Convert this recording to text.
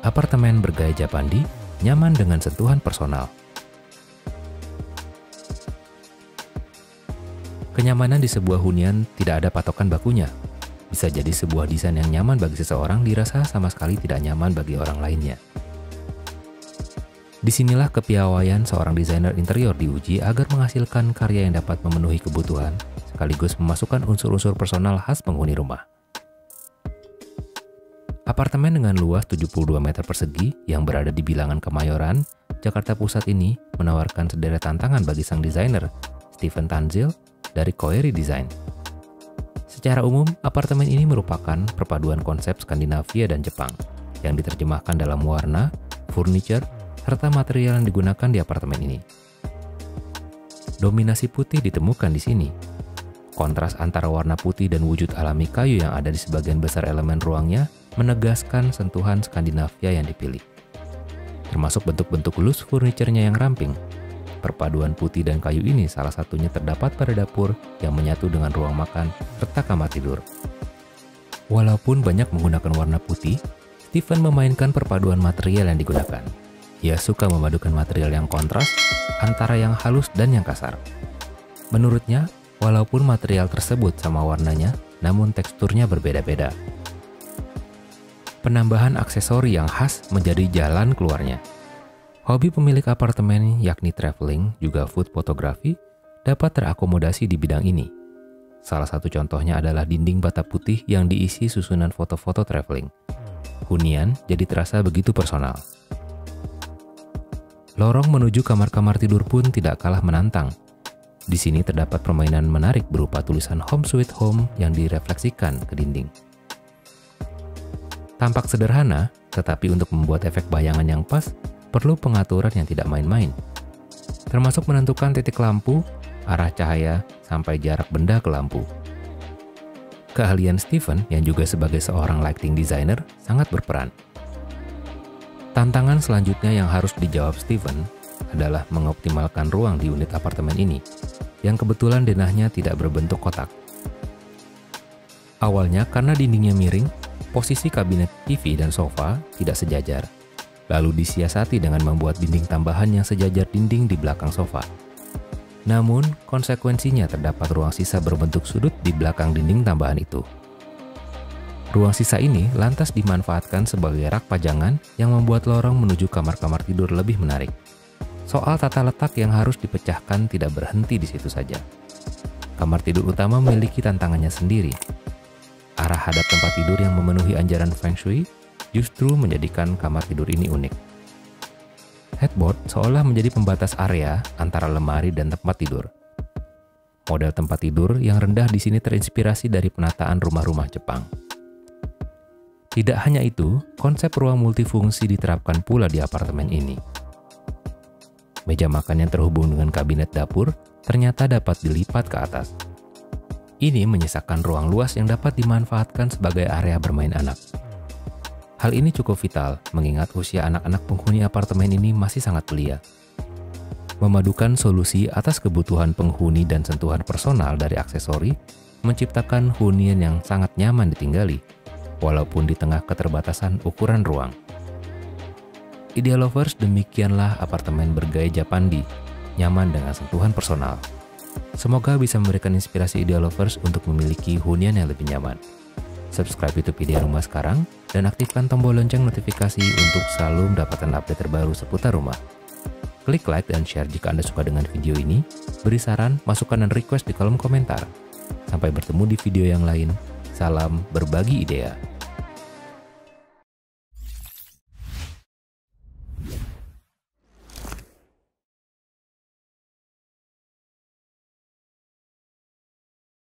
Apartemen bergaya Japandi, nyaman dengan sentuhan personal. Kenyamanan di sebuah hunian tidak ada patokan bakunya. Bisa jadi sebuah desain yang nyaman bagi seseorang dirasa sama sekali tidak nyaman bagi orang lainnya. Disinilah kepiawaian seorang desainer interior diuji agar menghasilkan karya yang dapat memenuhi kebutuhan, sekaligus memasukkan unsur-unsur personal khas penghuni rumah. Apartemen dengan luas 72 meter persegi yang berada di bilangan Kemayoran, Jakarta Pusat ini menawarkan sederet tantangan bagi sang desainer, Steven Tanzil, dari Koeri Design. Secara umum, apartemen ini merupakan perpaduan konsep Skandinavia dan Jepang, yang diterjemahkan dalam warna, furniture, serta material yang digunakan di apartemen ini. Dominasi putih ditemukan di sini. Kontras antara warna putih dan wujud alami kayu yang ada di sebagian besar elemen ruangnya menegaskan sentuhan Skandinavia yang dipilih. Termasuk bentuk-bentuk loose furniture-nya yang ramping. Perpaduan putih dan kayu ini salah satunya terdapat pada dapur yang menyatu dengan ruang makan serta kamar tidur. Walaupun banyak menggunakan warna putih, Steven memainkan perpaduan material yang digunakan. Ia suka memadukan material yang kontras antara yang halus dan yang kasar. Menurutnya, walaupun material tersebut sama warnanya, namun teksturnya berbeda-beda. Penambahan aksesori yang khas menjadi jalan keluarnya. Hobi pemilik apartemen yakni traveling juga food photography dapat terakomodasi di bidang ini. Salah satu contohnya adalah dinding bata putih yang diisi susunan foto-foto traveling. Hunian jadi terasa begitu personal. Lorong menuju kamar-kamar tidur pun tidak kalah menantang. Di sini terdapat permainan menarik berupa tulisan Home Sweet Home yang direfleksikan ke dinding. Tampak sederhana, tetapi untuk membuat efek bayangan yang pas, perlu pengaturan yang tidak main-main. Termasuk menentukan titik lampu, arah cahaya, sampai jarak benda ke lampu. Keahlian Steven, yang juga sebagai seorang lighting designer, sangat berperan. Tantangan selanjutnya yang harus dijawab Steven adalah mengoptimalkan ruang di unit apartemen ini, yang kebetulan denahnya tidak berbentuk kotak. Awalnya karena dindingnya miring, posisi kabinet TV dan sofa tidak sejajar, lalu disiasati dengan membuat dinding tambahan yang sejajar dinding di belakang sofa. Namun, konsekuensinya terdapat ruang sisa berbentuk sudut di belakang dinding tambahan itu. Ruang sisa ini lantas dimanfaatkan sebagai rak pajangan yang membuat lorong menuju kamar-kamar tidur lebih menarik. Soal tata letak yang harus dipecahkan tidak berhenti di situ saja. Kamar tidur utama memiliki tantangannya sendiri. Arah hadap tempat tidur yang memenuhi anjuran Feng Shui justru menjadikan kamar tidur ini unik. Headboard seolah menjadi pembatas area antara lemari dan tempat tidur. Model tempat tidur yang rendah di sini terinspirasi dari penataan rumah-rumah Jepang. Tidak hanya itu, konsep ruang multifungsi diterapkan pula di apartemen ini. Meja makan yang terhubung dengan kabinet dapur ternyata dapat dilipat ke atas. Ini menyisakan ruang luas yang dapat dimanfaatkan sebagai area bermain anak. Hal ini cukup vital mengingat usia anak-anak penghuni apartemen ini masih sangat belia. Memadukan solusi atas kebutuhan penghuni dan sentuhan personal dari aksesori menciptakan hunian yang sangat nyaman ditinggali, walaupun di tengah keterbatasan ukuran ruang. Ideal Lovers, demikianlah apartemen bergaya Japandi, nyaman dengan sentuhan personal. Semoga bisa memberikan inspirasi Ideal Lovers untuk memiliki hunian yang lebih nyaman. Subscribe YouTube Idea Rumah sekarang dan aktifkan tombol lonceng notifikasi untuk selalu mendapatkan update terbaru seputar rumah. Klik like dan share jika Anda suka dengan video ini, beri saran, masukan, dan request di kolom komentar. Sampai bertemu di video yang lain. Salam berbagi idea.